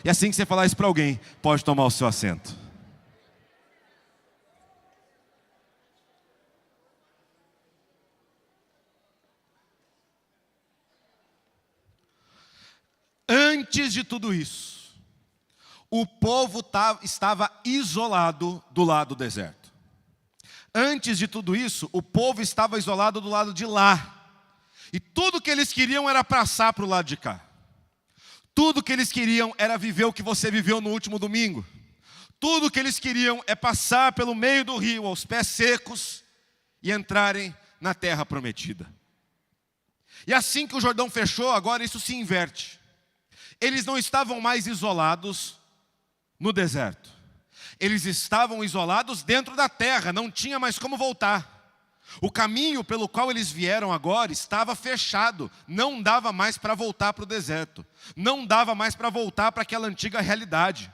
E assim que você falar isso para alguém, pode tomar o seu assento. Antes de tudo isso, o povo estava isolado do lado do deserto. Antes de tudo isso, o povo estava isolado do lado de lá. E tudo que eles queriam era passar para o lado de cá. Tudo que eles queriam era viver o que você viveu no último domingo. Tudo que eles queriam é passar pelo meio do rio, aos pés secos, e entrarem na terra prometida. E assim que o Jordão fechou, agora isso se inverte. Eles não estavam mais isolados no deserto. Eles estavam isolados dentro da terra, não tinha mais como voltar. O caminho pelo qual eles vieram agora estava fechado, não dava mais para voltar para o deserto, não dava mais para voltar para aquela antiga realidade.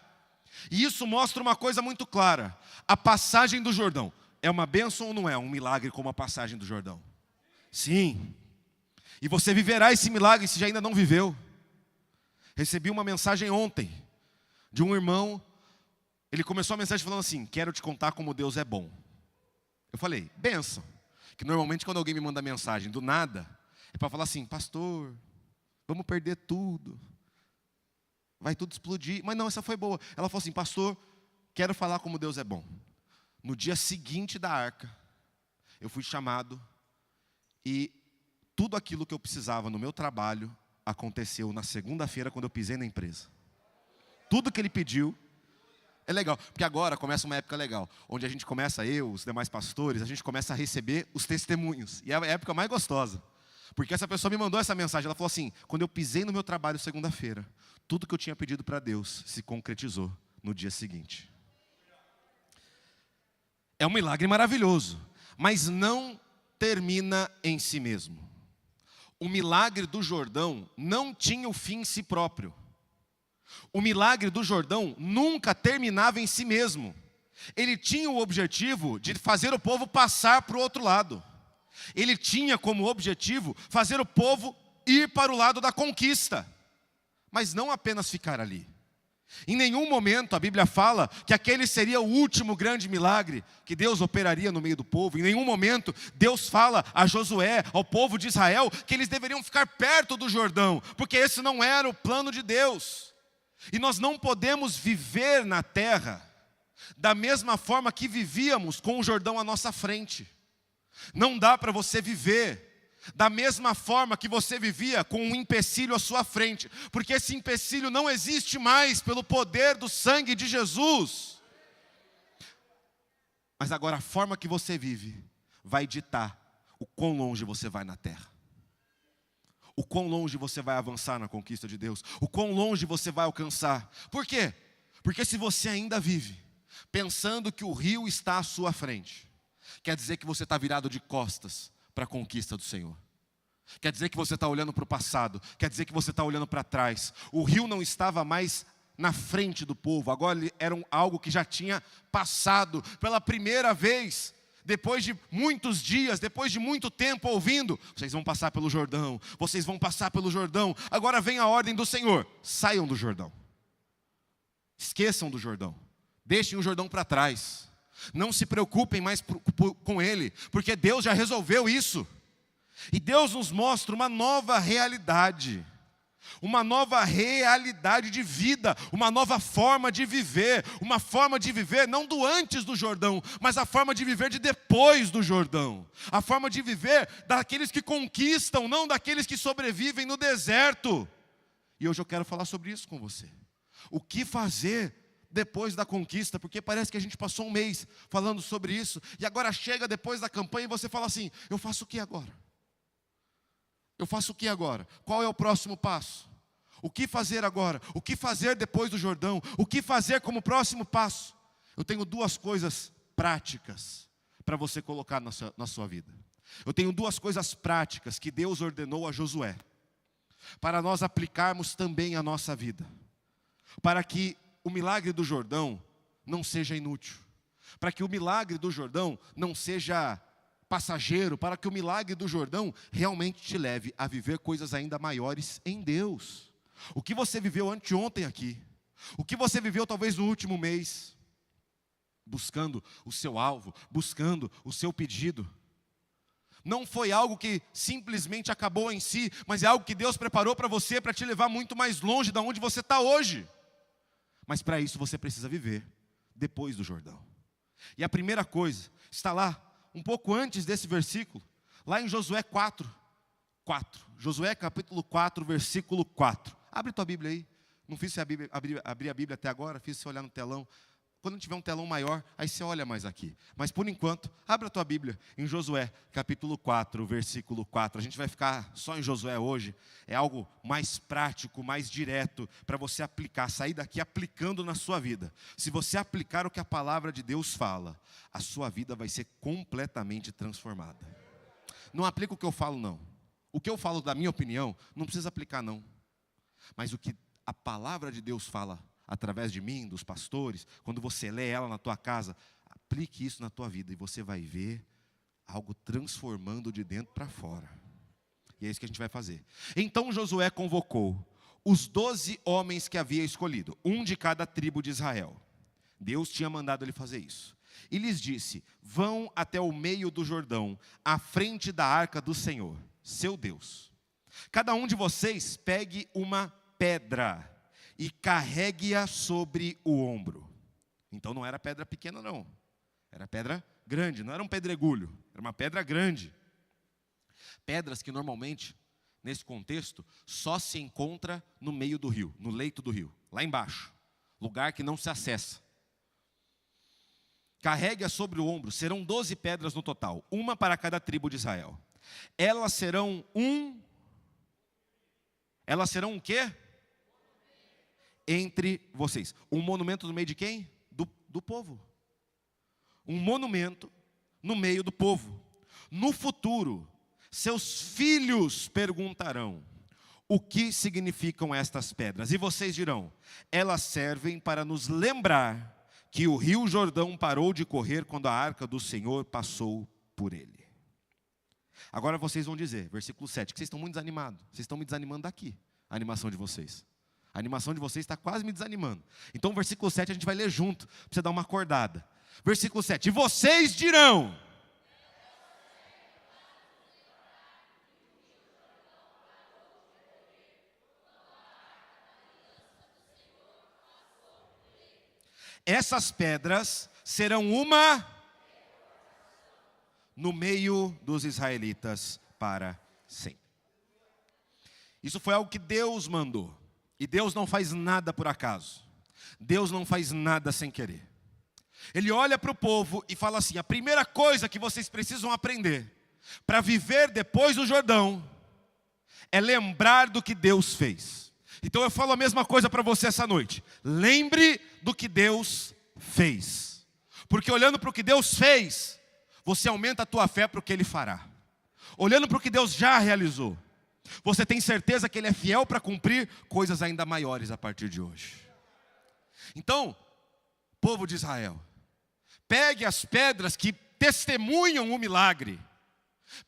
E isso mostra uma coisa muito clara: a passagem do Jordão é uma bênção ou não é um milagre como a passagem do Jordão? Sim, e você viverá esse milagre se já ainda não viveu. Recebi uma mensagem ontem de um irmão, ele começou a mensagem falando assim: quero te contar como Deus é bom. Eu falei, bênção. Que normalmente quando alguém me manda mensagem do nada, é para falar assim: pastor, vamos perder tudo, vai tudo explodir. Mas não, essa foi boa. Ela falou assim: pastor, quero falar como Deus é bom. No dia seguinte da arca, eu fui chamado e tudo aquilo que eu precisava no meu trabalho aconteceu na segunda-feira quando eu pisei na empresa. Tudo que ele pediu. É legal, porque agora começa uma época legal, onde a gente começa, eu, os demais pastores, a gente começa a receber os testemunhos. E é a época mais gostosa. Porque essa pessoa me mandou essa mensagem, ela falou assim: quando eu pisei no meu trabalho segunda-feira, tudo que eu tinha pedido para Deus se concretizou no dia seguinte. É um milagre maravilhoso, mas não termina em si mesmo. O milagre do Jordão não tinha o fim em si próprio. O milagre do Jordão nunca terminava em si mesmo. Ele tinha o objetivo de fazer o povo passar para o outro lado. Ele tinha como objetivo fazer o povo ir para o lado da conquista, mas não apenas ficar ali. Em nenhum momento a Bíblia fala que aquele seria o último grande milagre que Deus operaria no meio do povo. Em nenhum momento Deus fala a Josué, ao povo de Israel, que eles deveriam ficar perto do Jordão, porque esse não era o plano de Deus. E nós não podemos viver na terra da mesma forma que vivíamos com o Jordão à nossa frente. Não dá para você viver da mesma forma que você vivia com um empecilho à sua frente, porque esse empecilho não existe mais pelo poder do sangue de Jesus. Mas agora a forma que você vive vai ditar o quão longe você vai na terra. O quão longe você vai avançar na conquista de Deus. O quão longe você vai alcançar. Por quê? Porque se você ainda vive pensando que o rio está à sua frente, quer dizer que você está virado de costas para a conquista do Senhor. Quer dizer que você está olhando para o passado. Quer dizer que você está olhando para trás. O rio não estava mais na frente do povo. Agora era algo que já tinha passado pela primeira vez. Depois de muitos dias, depois de muito tempo ouvindo, vocês vão passar pelo Jordão, vocês vão passar pelo Jordão. Agora vem a ordem do Senhor: saiam do Jordão. Esqueçam do Jordão. Deixem o Jordão para trás. Não se preocupem mais com ele, porque Deus já resolveu isso. E Deus nos mostra uma nova realidade. Uma nova realidade de vida, uma nova forma de viver, uma forma de viver não do antes do Jordão, mas a forma de viver de depois do Jordão, a forma de viver daqueles que conquistam, não daqueles que sobrevivem no deserto. E hoje eu quero falar sobre isso com você. O que fazer depois da conquista? Porque parece que a gente passou um mês falando sobre isso, e agora chega depois da campanha e você fala assim: eu faço o que agora? Eu faço o que agora? Qual é o próximo passo? O que fazer agora? O que fazer depois do Jordão? O que fazer como próximo passo? Eu tenho duas coisas práticas para você colocar na sua vida. Eu tenho duas coisas práticas que Deus ordenou a Josué, para nós aplicarmos também à nossa vida, para que o milagre do Jordão não seja inútil, para que o milagre do Jordão não seja passageiro, para que o milagre do Jordão realmente te leve a viver coisas ainda maiores em Deus. O que você viveu anteontem aqui, O que você viveu talvez no último mês, buscando o seu alvo, buscando o seu pedido. Não foi algo que simplesmente acabou em si, mas é algo que Deus preparou para você, para te levar muito mais longe de onde você está hoje. Mas para isso você precisa viver depois do Jordão. E a primeira coisa está lá, um pouco antes desse versículo, lá em Josué 4. Josué capítulo 4, versículo 4. Abre tua Bíblia aí. Não fiz você abrir a Bíblia até agora, fiz você olhar no telão. Quando tiver um telão maior, aí você olha mais aqui. Mas por enquanto, abre a tua Bíblia em Josué, capítulo 4, versículo 4. A gente vai ficar só em Josué hoje. É algo mais prático, mais direto, para você aplicar, sair daqui aplicando na sua vida. Se você aplicar o que a palavra de Deus fala, a sua vida vai ser completamente transformada. Não aplica o que eu falo, não. O que eu falo da minha opinião, não precisa aplicar, não. Mas o que a palavra de Deus fala através de mim, dos pastores, quando você lê ela na tua casa, aplique isso na tua vida e você vai ver algo transformando de dentro para fora. E é isso que a gente vai fazer. Então Josué convocou os 12 homens que havia escolhido, um de cada tribo de Israel. Deus tinha mandado ele fazer isso. E lhes disse: vão até o meio do Jordão, à frente da arca do Senhor, seu Deus. Cada um de vocês pegue uma pedra e carregue-a sobre o ombro. Então não era pedra pequena, não. Era pedra grande, não era um pedregulho. Era uma pedra grande. Pedras que normalmente, nesse contexto, só se encontra no meio do rio, no leito do rio, lá embaixo. Lugar que não se acessa. Carregue-a sobre o ombro. Serão 12 pedras no total, uma para cada tribo de Israel. Elas serão o quê? Entre vocês. Um monumento no meio de quem? Do povo. Um monumento no meio do povo. No futuro, seus filhos perguntarão: o que significam estas pedras? E vocês dirão: elas servem para nos lembrar que o rio Jordão parou de correr quando a arca do Senhor passou por ele. Agora vocês vão dizer, versículo 7, que vocês estão muito desanimados. Vocês estão me desanimando daqui, a animação de vocês. A animação de vocês está quase me desanimando. Então, versículo 7 a gente vai ler junto, para você dar uma acordada. Versículo 7, e vocês dirão: essas pedras serão uma no meio dos israelitas para sempre. Isso foi algo que Deus mandou. E Deus não faz nada por acaso. Deus não faz nada sem querer. Ele olha para o povo e fala assim: a primeira coisa que vocês precisam aprender para viver depois do Jordão é lembrar do que Deus fez. Então eu falo a mesma coisa para você essa noite. Lembre do que Deus fez. Porque olhando para o que Deus fez, você aumenta a tua fé para o que Ele fará. Olhando para o que Deus já realizou, você tem certeza que Ele é fiel para cumprir coisas ainda maiores a partir de hoje. Então, povo de Israel, pegue as pedras que testemunham o milagre.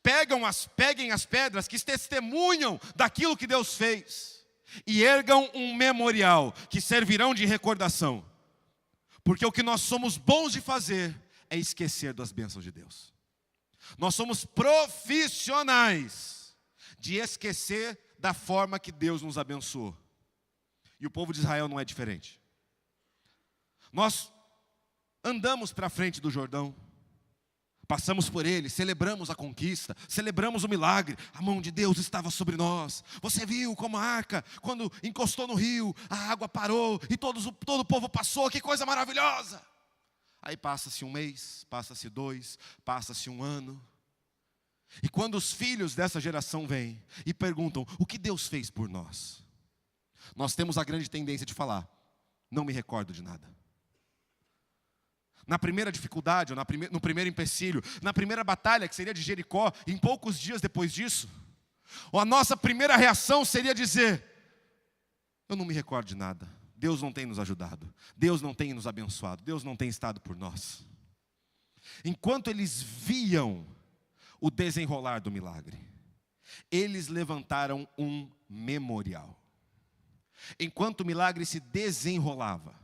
Peguem as pedras que testemunham daquilo que Deus fez. E ergam um memorial que servirão de recordação. Porque o que nós somos bons de fazer é esquecer das bênçãos de Deus. Nós somos profissionais de esquecer da forma que Deus nos abençoou. E o povo de Israel não é diferente. Nós andamos para frente do Jordão, passamos por ele, celebramos a conquista, celebramos o milagre, a mão de Deus estava sobre nós. Você viu como a arca, quando encostou no rio, a água parou e todo o povo passou, que coisa maravilhosa. Aí passa-se um mês, passa-se 2, passa-se um ano. E quando os filhos dessa geração vêm e perguntam: o que Deus fez por nós? Nós temos a grande tendência de falar: não me recordo de nada. Na primeira dificuldade, ou no primeiro empecilho, na primeira batalha, que seria de Jericó, em poucos dias depois disso, ou a nossa primeira reação seria dizer: eu não me recordo de nada. Deus não tem nos ajudado. Deus não tem nos abençoado. Deus não tem estado por nós. Enquanto eles viam o desenrolar do milagre, eles levantaram um memorial. Enquanto o milagre se desenrolava,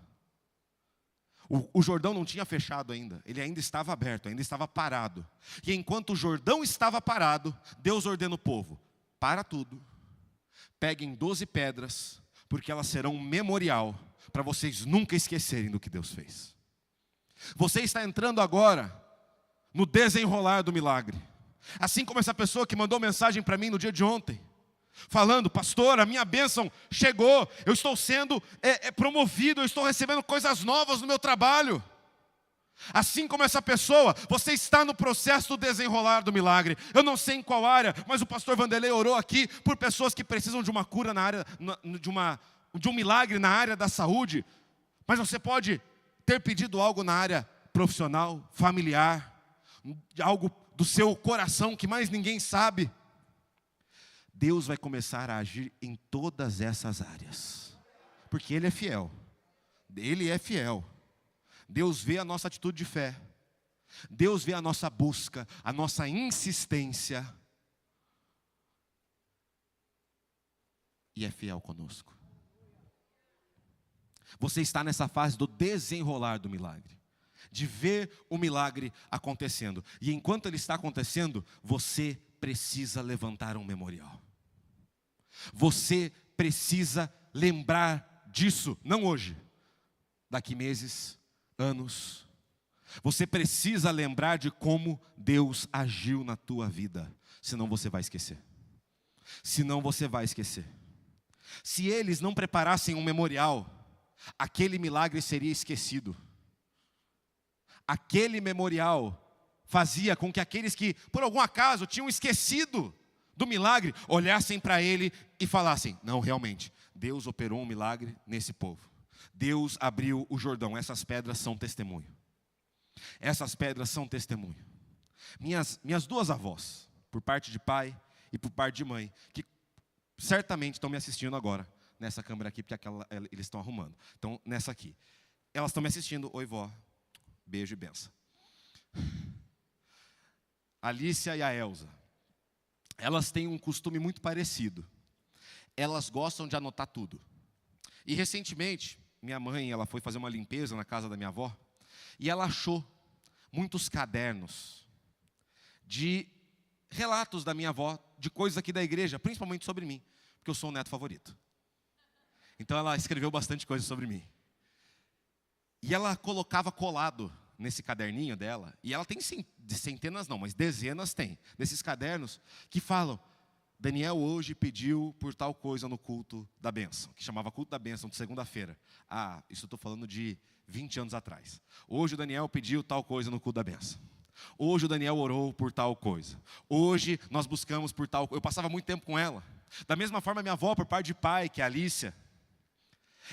o Jordão não tinha fechado ainda, ele ainda estava aberto, ainda estava parado. E enquanto o Jordão estava parado, Deus ordena o povo: para tudo, peguem 12 pedras, porque elas serão um memorial, para vocês nunca esquecerem do que Deus fez. Você está entrando agora no desenrolar do milagre. Assim como essa pessoa que mandou mensagem para mim no dia de ontem, falando: pastor, a minha bênção chegou, eu estou sendo promovido, eu estou recebendo coisas novas no meu trabalho. Assim como essa pessoa, você está no processo do desenrolar do milagre. Eu não sei em qual área, mas o pastor Vanderlei orou aqui por pessoas que precisam de uma cura na área, de um milagre na área da saúde. Mas você pode ter pedido algo na área profissional, familiar, algo do seu coração que mais ninguém sabe. Deus vai começar a agir em todas essas áreas, porque Ele é fiel. Ele é fiel. Deus vê a nossa atitude de fé. Deus vê a nossa busca, a nossa insistência. E é fiel conosco. Você está nessa fase do desenrolar do milagre, de ver o milagre acontecendo. E enquanto ele está acontecendo, você precisa levantar um memorial. Você precisa lembrar disso, não hoje, daqui meses, anos. Você precisa lembrar de como Deus agiu na tua vida, senão você vai esquecer. Senão você vai esquecer. Se eles não preparassem um memorial, aquele milagre seria esquecido. Aquele memorial fazia com que aqueles que, por algum acaso, tinham esquecido do milagre, olhassem para ele e falassem: não, realmente, Deus operou um milagre nesse povo. Deus abriu o Jordão. Essas pedras são testemunho. Essas pedras são testemunho. Minhas duas avós, por parte de pai e por parte de mãe, que certamente estão me assistindo agora, nessa câmera aqui, porque eles estão arrumando. Então, nessa aqui. Elas estão me assistindo. Oi, vó. Beijo e benção. A Alicia e a Elza. Elas têm um costume muito parecido. Elas gostam de anotar tudo. E recentemente, minha mãe, ela foi fazer uma limpeza na casa da minha avó, e ela achou muitos cadernos de relatos da minha avó, de coisas aqui da igreja, principalmente sobre mim, porque eu sou o neto favorito. Então ela escreveu bastante coisa sobre mim. E ela colocava colado nesse caderninho dela, e ela tem centenas não, mas dezenas tem, desses cadernos que falam: Daniel hoje pediu por tal coisa no culto da bênção, que chamava culto da bênção de segunda-feira. Isso eu estou falando de 20 anos atrás. Hoje o Daniel pediu tal coisa no culto da bênção. Hoje o Daniel orou por tal coisa. Hoje nós buscamos por tal coisa. Eu passava muito tempo com ela. Da mesma forma, minha avó, por parte de pai, que é a Alicia,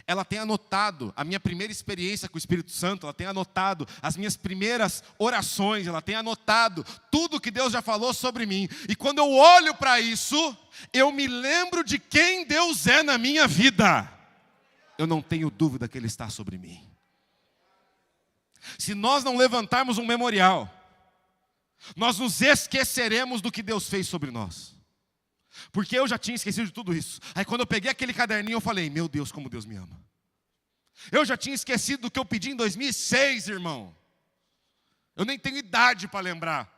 ela tem anotado a minha primeira experiência com o Espírito Santo, ela tem anotado as minhas primeiras orações, ela tem anotado tudo que Deus já falou sobre mim. E quando eu olho para isso, eu me lembro de quem Deus é na minha vida. Eu não tenho dúvida que Ele está sobre mim. Se nós não levantarmos um memorial, nós nos esqueceremos do que Deus fez sobre nós. Porque eu já tinha esquecido de tudo isso. Aí quando eu peguei aquele caderninho, eu falei: meu Deus, como Deus me ama. Eu já tinha esquecido do que eu pedi em 2006, irmão. Eu nem tenho idade para lembrar.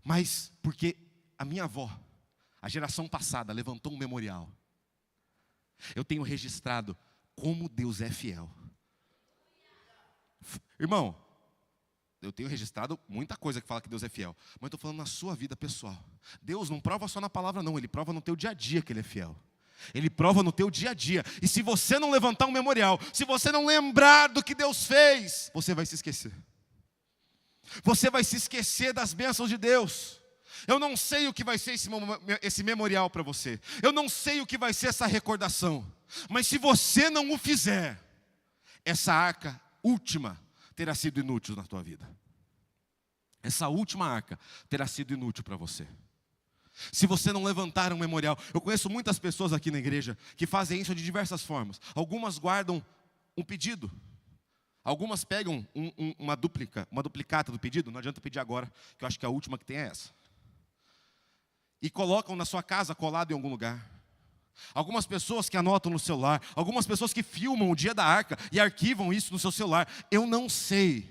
Mas porque a minha avó, a geração passada, levantou um memorial. Eu tenho registrado como Deus é fiel. Irmão, eu tenho registrado muita coisa que fala que Deus é fiel, mas estou falando na sua vida pessoal. Deus não prova só na palavra não, Ele prova no teu dia a dia que Ele é fiel. Ele prova no teu dia a dia. E se você não levantar um memorial, se você não lembrar do que Deus fez, você vai se esquecer. Você vai se esquecer das bênçãos de Deus. Eu não sei o que vai ser esse memorial para você. Eu não sei o que vai ser essa recordação. Mas se você não o fizer, essa arca última terá sido inútil na tua vida. Essa última arca terá sido inútil para você. Se você não levantar um memorial. Eu conheço muitas pessoas aqui na igreja que fazem isso de diversas formas. Algumas guardam um pedido. Algumas pegam uma duplicata do pedido. Não adianta pedir agora, que eu acho que a última que tem é essa. E colocam na sua casa colado em algum lugar. Algumas pessoas que anotam no celular, algumas pessoas que filmam o dia da arca e arquivam isso no seu celular. Eu não sei,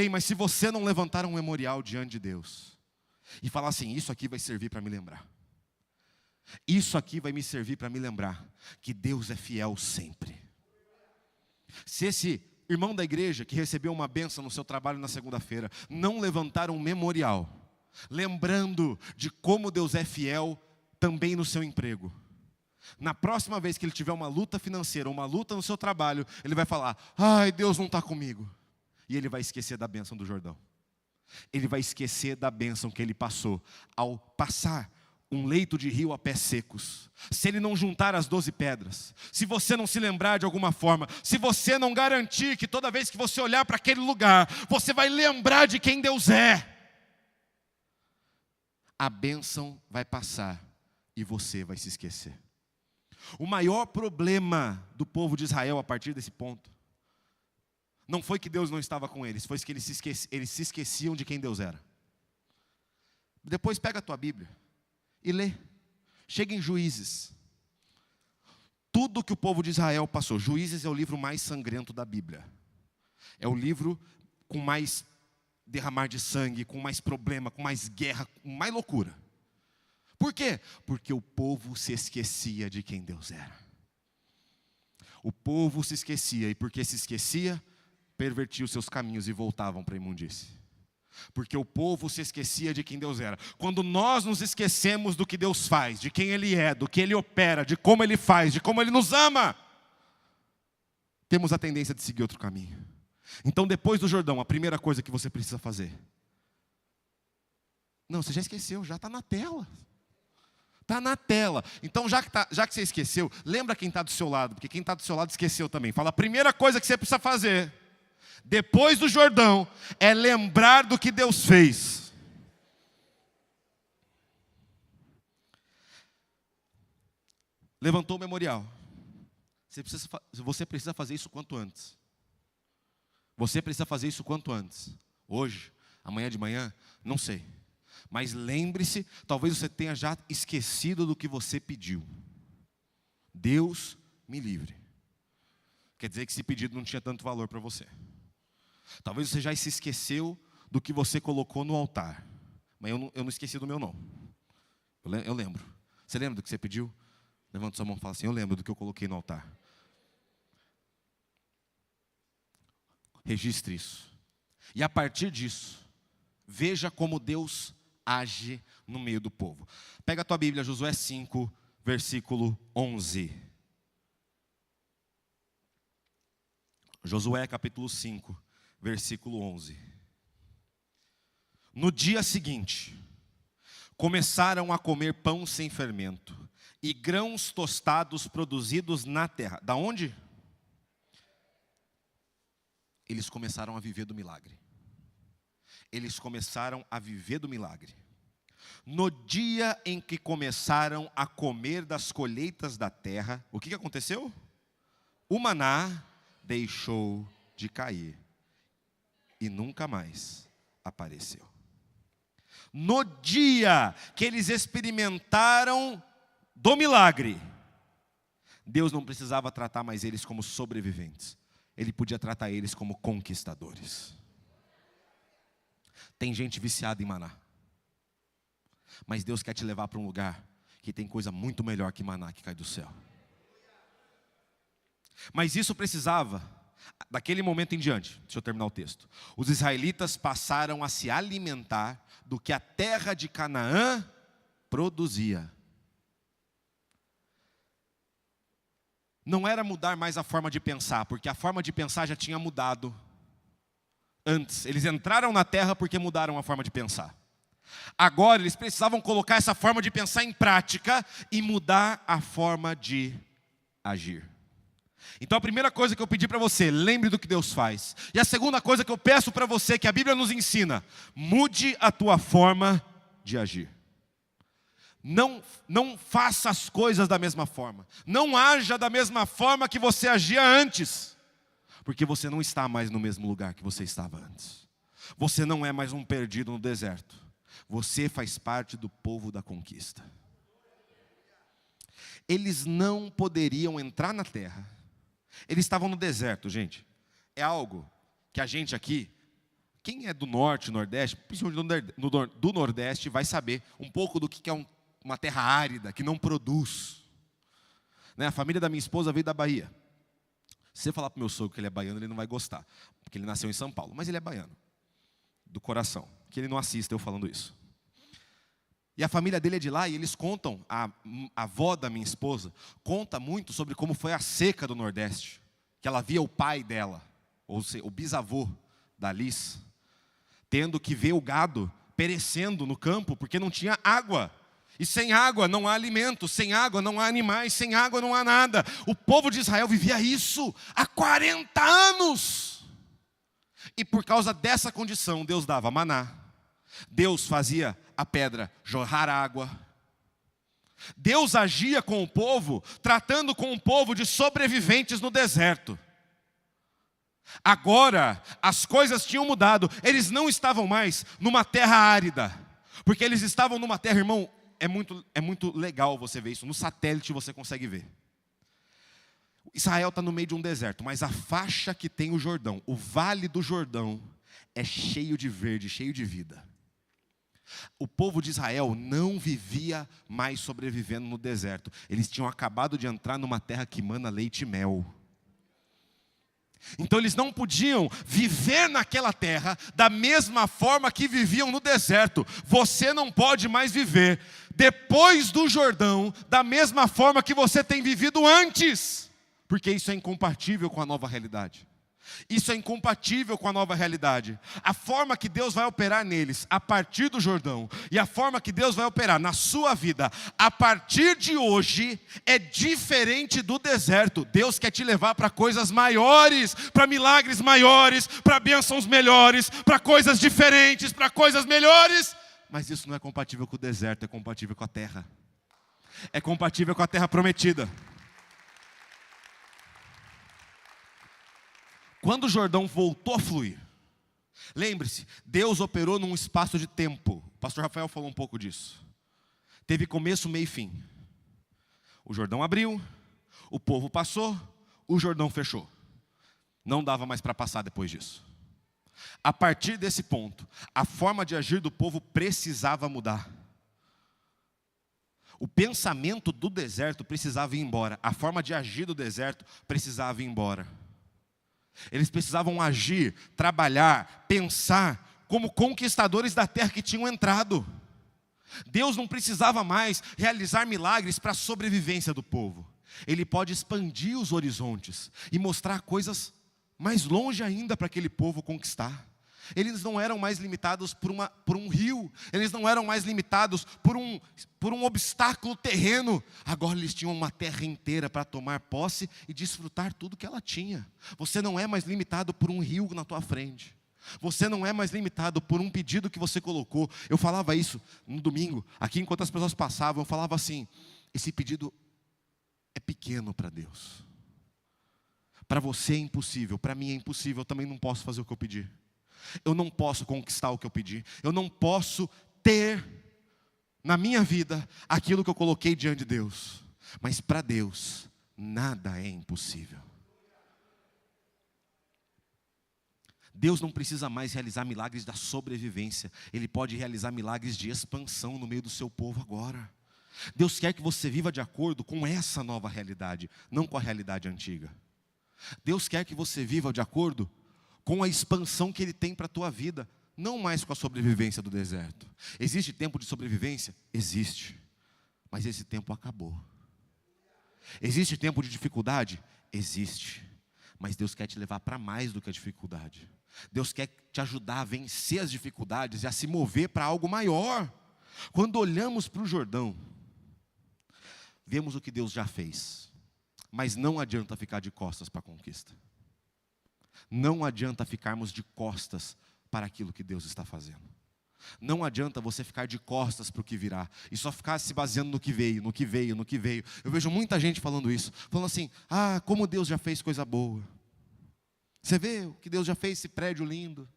mas se você não levantar um memorial diante de Deus e falar assim, isso aqui vai servir para me lembrar. Isso aqui vai me servir para me lembrar que Deus é fiel sempre. Se esse irmão da igreja que recebeu uma bênção no seu trabalho na segunda-feira não levantar um memorial, lembrando de como Deus é fiel também no seu emprego, na próxima vez que ele tiver uma luta financeira, uma luta no seu trabalho, ele vai falar, ai, Deus não está comigo. E ele vai esquecer da bênção do Jordão. Ele vai esquecer da bênção que ele passou ao passar um leito de rio a pés secos. Se ele não juntar as 12 pedras, se você não se lembrar de alguma forma, se você não garantir que toda vez que você olhar para aquele lugar, você vai lembrar de quem Deus é, a bênção vai passar e você vai se esquecer. O maior problema do povo de Israel a partir desse ponto não foi que Deus não estava com eles, foi que eles se esqueciam de quem Deus era. Depois pega a tua Bíblia e lê. Chega em Juízes. Tudo que o povo de Israel passou. Juízes é o livro mais sangrento da Bíblia. É o livro com mais derramar de sangue, com mais problema, com mais guerra, com mais loucura. Por quê? Porque o povo se esquecia de quem Deus era. O povo se esquecia, e porque se esquecia, pervertia os seus caminhos e voltavam para a imundície. Porque o povo se esquecia de quem Deus era. Quando nós nos esquecemos do que Deus faz, de quem Ele é, do que Ele opera, de como Ele faz, de como Ele nos ama, temos a tendência de seguir outro caminho. Então, depois do Jordão, a primeira coisa que você precisa fazer, não, você já esqueceu, já está na tela. Está na tela. Então, já que você esqueceu, lembra quem está do seu lado, porque quem está do seu lado esqueceu também. Fala, a primeira coisa que você precisa fazer, depois do Jordão, é lembrar do que Deus fez. Levantou o memorial. Você precisa fazer isso quanto antes. Você precisa fazer isso quanto antes. Hoje, amanhã de manhã, não sei. Mas lembre-se, talvez você tenha já esquecido do que você pediu. Deus me livre. Quer dizer que esse pedido não tinha tanto valor para você. Talvez você já se esqueceu do que você colocou no altar. Mas eu não esqueci do meu não. Eu lembro. Você lembra do que você pediu? Levanta sua mão e fala assim, eu lembro do que eu coloquei no altar. Registre isso. E a partir disso, veja como Deus age no meio do povo. Pega a tua Bíblia, Josué 5, versículo 11. Josué capítulo 5, versículo 11. No dia seguinte, começaram a comer pão sem fermento e grãos tostados produzidos na terra. Da onde? Eles começaram a viver do milagre. Eles começaram a viver do milagre. No dia em que começaram a comer das colheitas da terra, o que aconteceu? O maná deixou de cair e nunca mais apareceu. No dia que eles experimentaram do milagre, Deus não precisava tratar mais eles como sobreviventes. Ele podia tratar eles como conquistadores. Tem gente viciada em maná. Mas Deus quer te levar para um lugar que tem coisa muito melhor que maná que cai do céu. Mas isso precisava, daquele momento em diante, deixa eu terminar o texto. Os israelitas passaram a se alimentar do que a terra de Canaã produzia. Não era mudar mais a forma de pensar, porque a forma de pensar já tinha mudado antes. Eles entraram na terra porque mudaram a forma de pensar. Agora eles precisavam colocar essa forma de pensar em prática e mudar a forma de agir. Então a primeira coisa que eu pedi para você, lembre do que Deus faz. E a segunda coisa que eu peço para você, que a Bíblia nos ensina, mude a tua forma de agir. Não faça as coisas da mesma forma. Não haja da mesma forma que você agia antes. Porque você não está mais no mesmo lugar que você estava antes. Você não é mais um perdido no deserto. Você faz parte do povo da conquista. Eles não poderiam entrar na terra. Eles estavam no deserto, gente. É algo que a gente aqui, quem é do norte, nordeste, principalmente do nordeste, vai saber um pouco do que é uma terra árida, que não produz. Né? A família da minha esposa veio da Bahia. Se você falar para o meu sogro que ele é baiano, ele não vai gostar, porque ele nasceu em São Paulo, mas ele é baiano, do coração, que ele não assista eu falando isso. E a família dele é de lá, e eles contam, a avó da minha esposa, conta muito sobre como foi a seca do Nordeste, que ela via o pai dela, ou seja, o bisavô da Liz, tendo que ver o gado perecendo no campo, porque não tinha água. E sem água não há alimento, sem água não há animais, sem água não há nada. O povo de Israel vivia isso há 40 anos. E por causa dessa condição, Deus dava maná. Deus fazia a pedra jorrar água. Deus agia com o povo, tratando com o povo de sobreviventes no deserto. Agora, as coisas tinham mudado. Eles não estavam mais numa terra árida, porque eles estavam numa terra, irmão, é muito legal você ver isso. No satélite você consegue ver. Israel está no meio de um deserto, mas a faixa que tem o Jordão, o vale do Jordão, é cheio de verde, cheio de vida. O povo de Israel não vivia mais sobrevivendo no deserto. Eles tinham acabado de entrar numa terra que mana leite e mel. Então eles não podiam viver naquela terra da mesma forma que viviam no deserto. Você não pode mais viver depois do Jordão da mesma forma que você tem vivido antes, porque isso é incompatível com a nova realidade. Isso é incompatível com a nova realidade. A forma que Deus vai operar neles a partir do Jordão e a forma que Deus vai operar na sua vida a partir de hoje é diferente do deserto. Deus quer te levar para coisas maiores, para milagres maiores, para bênçãos melhores, para coisas diferentes, para coisas melhores. Mas isso não é compatível com o deserto, é compatível com a terra. É compatível com a terra prometida. Quando o Jordão voltou a fluir, lembre-se, Deus operou num espaço de tempo. O pastor Rafael falou um pouco disso. Teve começo, meio e fim. O Jordão abriu, o povo passou, o Jordão fechou. Não dava mais para passar depois disso. A partir desse ponto, a forma de agir do povo precisava mudar. O pensamento do deserto precisava ir embora. A forma de agir do deserto precisava ir embora. Eles precisavam agir, trabalhar, pensar como conquistadores da terra que tinham entrado. Deus não precisava mais realizar milagres para a sobrevivência do povo. Ele pode expandir os horizontes e mostrar coisas mais longe ainda para aquele povo conquistar. Eles não eram mais limitados por um rio. Eles não eram mais limitados por um obstáculo terreno. Agora eles tinham uma terra inteira para tomar posse e desfrutar tudo que ela tinha. Você não é mais limitado por um rio na tua frente. Você não é mais limitado por um pedido que você colocou. Eu falava isso no domingo, aqui enquanto as pessoas passavam, eu falava assim: esse pedido é pequeno para Deus. Para você é impossível, para mim é impossível, eu também não posso fazer o que eu pedi. Eu não posso conquistar o que eu pedi. Eu não posso ter na minha vida aquilo que eu coloquei diante de Deus. Mas para Deus, nada é impossível. Deus não precisa mais realizar milagres da sobrevivência. Ele pode realizar milagres de expansão no meio do seu povo agora. Deus quer que você viva de acordo com essa nova realidade, não com a realidade antiga. Deus quer que você viva de acordo com a expansão que Ele tem para a tua vida, não mais com a sobrevivência do deserto. Existe tempo de sobrevivência? Existe, mas esse tempo acabou. Existe tempo de dificuldade? Existe, mas Deus quer te levar para mais do que a dificuldade. Deus quer te ajudar a vencer as dificuldades e a se mover para algo maior. Quando olhamos para o Jordão, vemos o que Deus já fez, mas não adianta ficar de costas para a conquista. Não adianta ficarmos de costas para aquilo que Deus está fazendo. Não adianta você ficar de costas para o que virá e só ficar se baseando no que veio, no que veio, no que veio. Eu vejo muita gente falando isso, falando assim: ah, como Deus já fez coisa boa. Você vê o que Deus já fez, esse prédio lindo.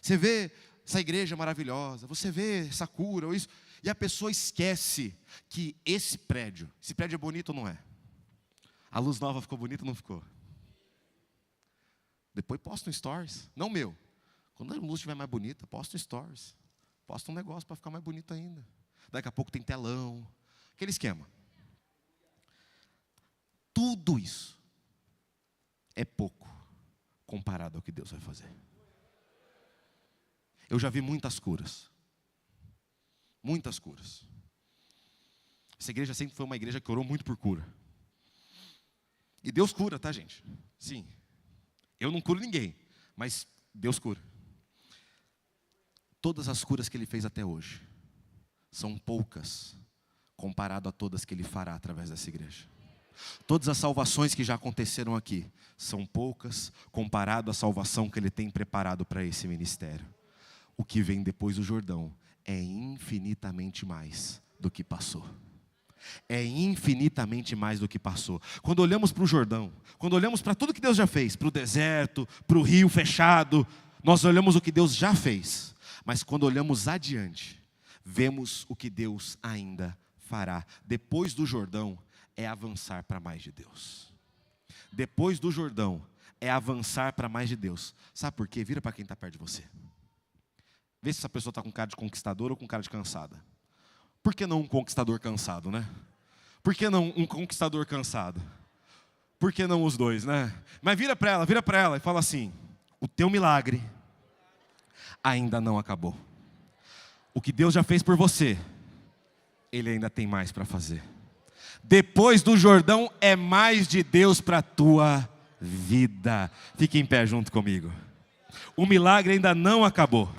Você vê essa igreja maravilhosa, você vê essa cura ou isso. E a pessoa esquece que esse prédio é bonito ou não é? A luz nova ficou bonita ou não ficou? Depois posta um stories, não meu. Quando a luz estiver mais bonita, posta um stories. Posta um negócio para ficar mais bonito ainda. Daqui a pouco tem telão. Aquele esquema. Tudo isso é pouco comparado ao que Deus vai fazer. Eu já vi muitas curas. Muitas curas. Essa igreja sempre foi uma igreja que orou muito por cura. E Deus cura, tá, gente? Sim. Eu não curo ninguém, mas Deus cura. Todas as curas que Ele fez até hoje são poucas comparado a todas que Ele fará através dessa igreja. Todas as salvações que já aconteceram aqui são poucas comparado à salvação que Ele tem preparado para esse ministério. O que vem depois do Jordão é infinitamente mais do que passou. É infinitamente mais do que passou. Quando olhamos para o Jordão, quando olhamos para tudo que Deus já fez, para o deserto, para o rio fechado, nós olhamos o que Deus já fez. Mas quando olhamos adiante, vemos o que Deus ainda fará. Depois do Jordão, é avançar para mais de Deus. Depois do Jordão, é avançar para mais de Deus. Sabe por quê? Vira para quem está perto de você. Vê se essa pessoa está com cara de conquistador ou com cara de cansada. Por que não um conquistador cansado, né? Por que não um conquistador cansado? Por que não os dois, né? Mas vira para ela e fala assim: o teu milagre ainda não acabou. O que Deus já fez por você, Ele ainda tem mais para fazer. Depois do Jordão é mais de Deus para a tua vida. Fique em pé junto comigo. O milagre ainda não acabou.